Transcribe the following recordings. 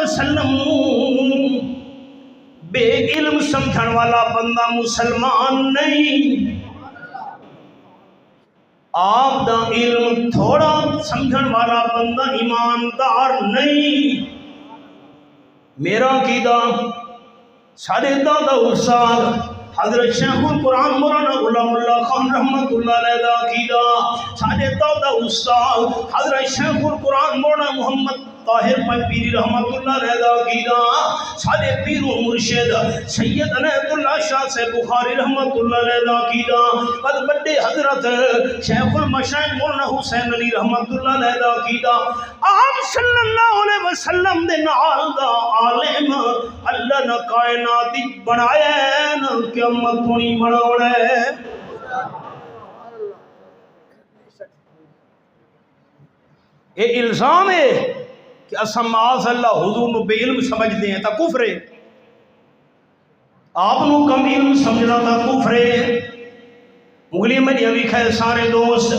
وسلم بے علم سمجھن والا بندہ مسلمان نہیں، آپ دا علم تھوڑا سمجھن والا بندہ ایماندار نہیں۔ میرا عقیدہ سارے دادا استاد حضرت شیخ القرآن مولانا غلام اللہ خان رحمت اللہ علیہ دا عقیدہ، سارے دادا استاد حضرت شیخ القرآن مولانا محمد طاہر پیری رحمت اللہ علیہ دا عقیدہ، سارے پیر و مرشد سید عنایت اللہ شاہ سے بخاری رحمت اللہ علیہ دا عقیدہ، قد بڑے حضرت شیخ المشائخ مولانا حسین علی رحمت اللہ علیہ دا عقیدہ۔ آپ صلی اللہ علیہ وسلم دے نال دا عالم اللہ نے کائنات بنایا نا قیامت ہونی بناونا ہے۔ یہ الزام ہے کہ اساں معاذ اللہ حضور نو بے علم سمجھتے ہیں تا کفر ہے، آپ نو کم علم سمجھنا تا کفر ہے۔ مغلی میں یہ بھی کہے سارے دوست،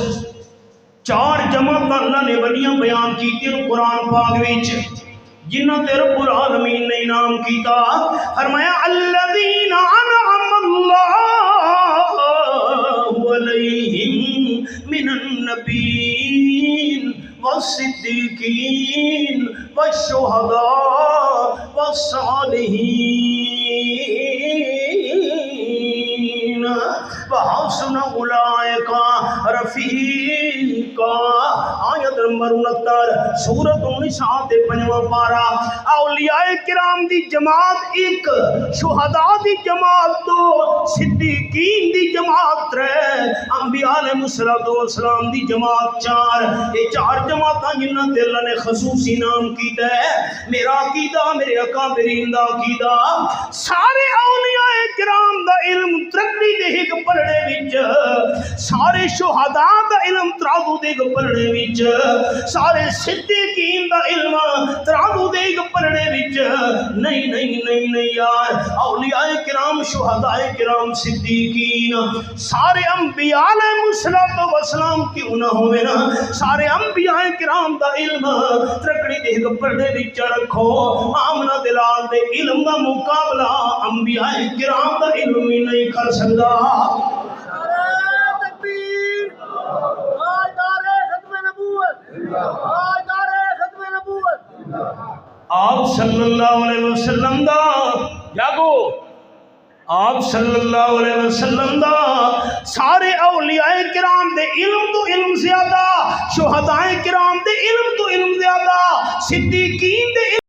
چار جماعت اللہ نے ولیاں بیان کی تیر قرآن پاک وچ، جنہ تے رب العالمین نے انعام کیتا، فرمایا الذین انعم اللہ علیہم من النبیین والصدیقین والشہداء والصالحین وحسن اولئک رفیقا۔ آیت نمبر 69 سورۃ النساء تے 5واں پارہ۔ اولیاء کرام دی جماعت ایک، شہداء دی جماعت دو، صدیقین دی جماعت ترے، انبیاء علیہ السلام دی جماعت چار۔ یہ چار جماعتاں جنہاں تے اللہ نے خصوصی نام کیتا ہے۔ میرا عقیدہ، میرے اکابرین دا عقیدہ، سارے اولیاء کرام دا علم ترقی دے ہک پڑھنے وچ، سارے شہداء دا علم ترازو دے ہک پڑھنے وچ، سارے صدیقین دا علم ترازو دے ہک پڑھنے وچ نہیں نہیں نہیں نہیں یار۔ اولیاء کرام، شہداء کرام، صدیقین، سارے انبیاء علیہ السلام کیوں نہ ہوئے نا، سارے انبیاء کرام دا علم ترکڑی دے ہک پڑھنے وچ رکھو۔ آمنہ دلال دے علم دا مقابلہ انبیاء کرام دا علم ہی نہیں کر سکتا۔ آپ صلی اللہ علیہ وسلم دا جاگو، آپ صلی اللہ علیہ وسلم دا سارے اولیاء کرام دے علم تو علم زیادہ، شہداء کرام دے علم تو علم زیادہ، صدیقین دے علم